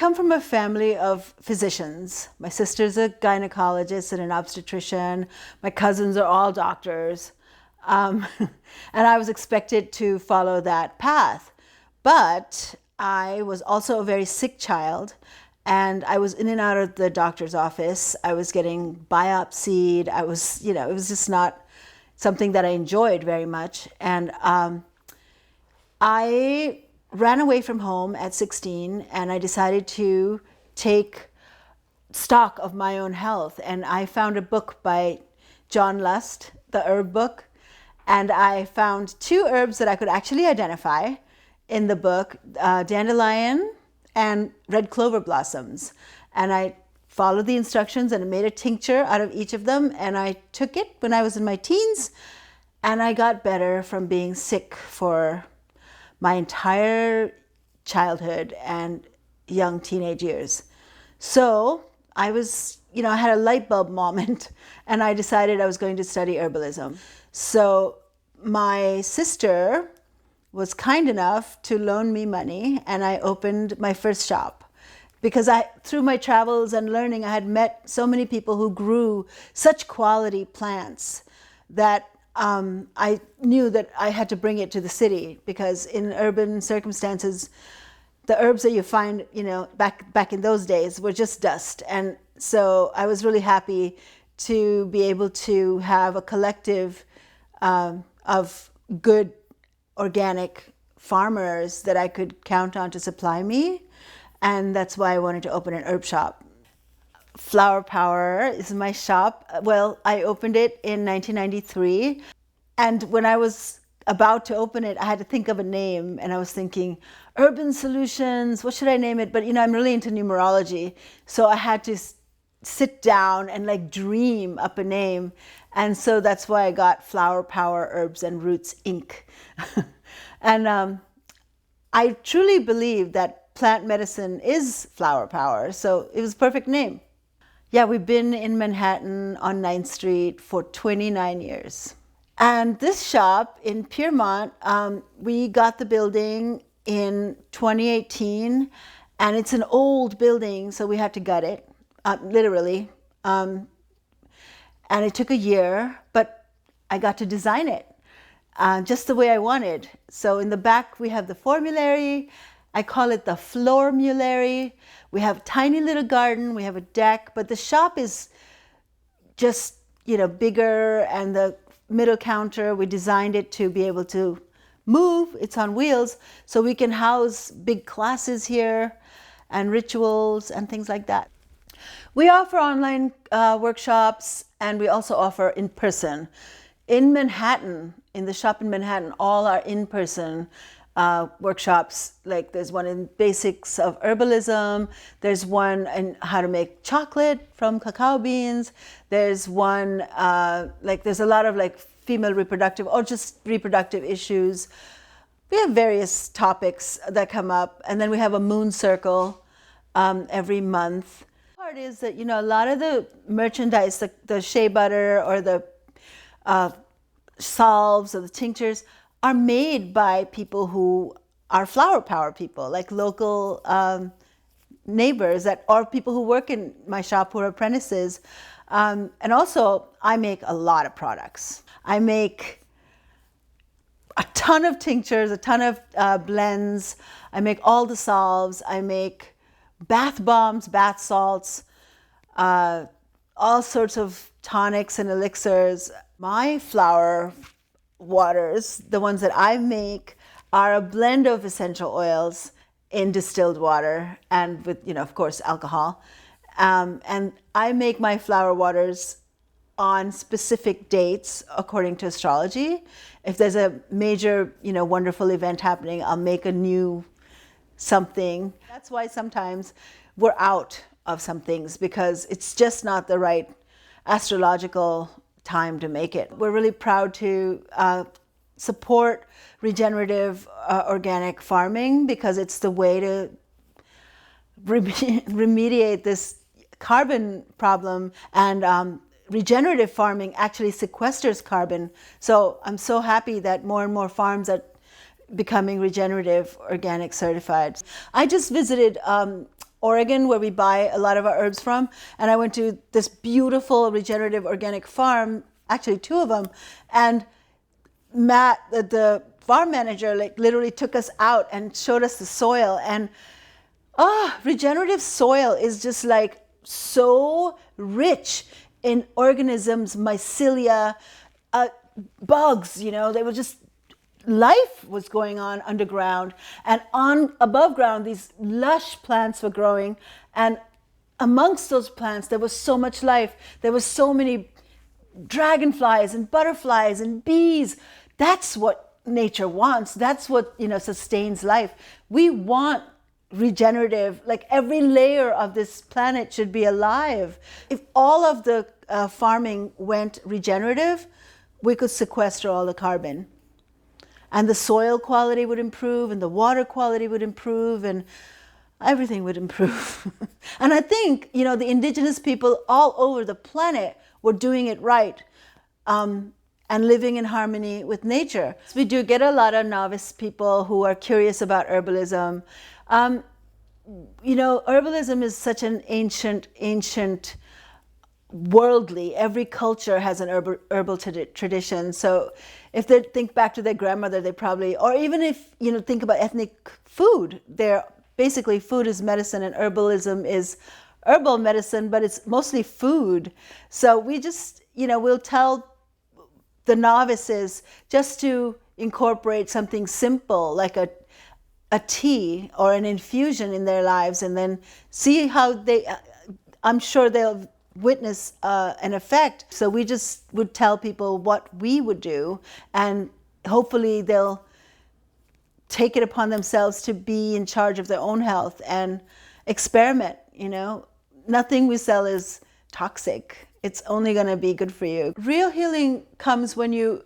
come from a family of physicians. My sister's a gynecologist and an obstetrician. My cousins are all doctors. And I was expected to follow that path. But I was also a very sick child, and I was in and out of the doctor's office. I was getting biopsied. I was, it was just not something that I enjoyed very much. And I ran away from home at 16, and I decided to take stock of my own health. And I found a book by John Lust, the herb book, and I found 2 herbs that I could actually identify in the book, dandelion and red clover blossoms. And I followed the instructions and I made a tincture out of each of them, and I took it when I was in my teens, and I got better from being sick for my entire childhood and young teenage years. So I was, I had a light bulb moment, and I decided I was going to study herbalism. So my sister was kind enough to loan me money, and I opened my first shop. Because through my travels and learning, I had met so many people who grew such quality plants that I knew that I had to bring it to the city, because in urban circumstances, the herbs that you find, back in those days were just dust. And so I was really happy to be able to have a collective of good organic farmers that I could count on to supply me. And that's why I wanted to open an herb shop. Flower Power is my shop. Well, I opened it in 1993. And when I was about to open it, I had to think of a name. And I was thinking, Urban Solutions, what should I name it? But, I'm really into numerology. So I had to sit down and dream up a name. And so that's why I got Flower Power Herbs and Roots Inc. And I truly believe that plant medicine is flower power. So it was a perfect name. Yeah, we've been in Manhattan on 9th Street for 29 years. And this shop in Piermont, we got the building in 2018, and it's an old building, so we had to gut it, literally. And it took a year, but I got to design it just the way I wanted. So in the back, we have the formulary. I call it the flormulary. We have a tiny little garden, we have a deck, but the shop is just, bigger, and the middle counter, we designed it to be able to move. It's on wheels, so we can house big classes here and rituals and things like that. We offer online workshops, and we also offer in person. In Manhattan, in the shop in Manhattan, all are in-person workshops. Like there's one in basics of herbalism. There's one in how to make chocolate from cacao beans. There's one, there's a lot of female reproductive or just reproductive issues. We have various topics that come up. And then we have a moon circle every month. The part is that, a lot of the merchandise, the shea butter or the salves or the tinctures are made by people who are flower power people, like local neighbors or people who work in my shop who are apprentices. And also, I make a lot of products. I make a ton of tinctures, a ton of blends. I make all the salves. I make bath bombs, bath salts, all sorts of tonics and elixirs. My flower waters, the ones that I make, are a blend of essential oils in distilled water and with, of course, alcohol. And I make my flower waters on specific dates according to astrology. If there's a major, wonderful event happening, I'll make a new something. That's why sometimes we're out of some things, because it's just not the right astrological time to make it. We're really proud to support regenerative organic farming, because it's the way to remediate this carbon problem, and regenerative farming actually sequesters carbon. So I'm so happy that more and more farms are becoming regenerative organic certified. I just visited Oregon, where we buy a lot of our herbs from. And I went to this beautiful regenerative organic farm, actually 2 of them. And Matt, the farm manager, like literally took us out and showed us the soil. And regenerative soil is just like so rich in organisms, mycelia, bugs, they were just, life was going on underground, and above ground these lush plants were growing, and amongst those plants there was so much life. There was so many dragonflies and butterflies and bees. That's what nature wants. That's what sustains life. We want regenerative, like every layer of this planet should be alive. If all of the farming went regenerative, we could sequester all the carbon. And the soil quality would improve, and the water quality would improve, and everything would improve. And I think, the indigenous people all over the planet were doing it right, and living in harmony with nature. So we do get a lot of novice people who are curious about herbalism. Herbalism is such an ancient worldly. Every culture has an herbal tradition. So if they think back to their grandmother, they probably, or even if think about ethnic food, they're basically food is medicine, and herbalism is herbal medicine, but it's mostly food. So we just we'll tell the novices just to incorporate something simple like a tea or an infusion in their lives, and then see how I'm sure they'll witness an effect. So we just would tell people what we would do, and hopefully they'll take it upon themselves to be in charge of their own health and experiment. Nothing we sell is toxic. It's only going to be good for you. Real healing comes when you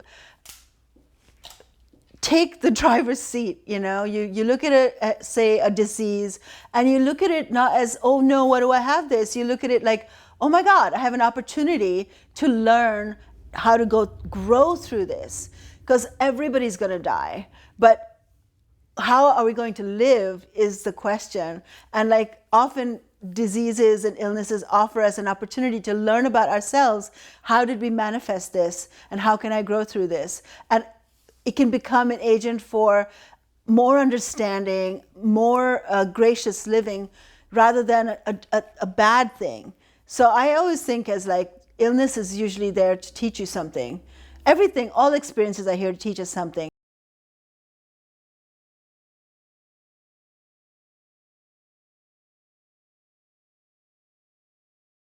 take the driver's seat. You look at say a disease, and you look at it not as, oh no, what do I have this? You look at it like, oh my God, I have an opportunity to learn how to grow through this, because everybody's going to die. But how are we going to live is the question. And like often diseases and illnesses offer us an opportunity to learn about ourselves. How did we manifest this? And how can I grow through this? And it can become an agent for more understanding, more gracious living, rather than a bad thing. So I always think as illness is usually there to teach you something. Everything, all experiences are here to teach us something.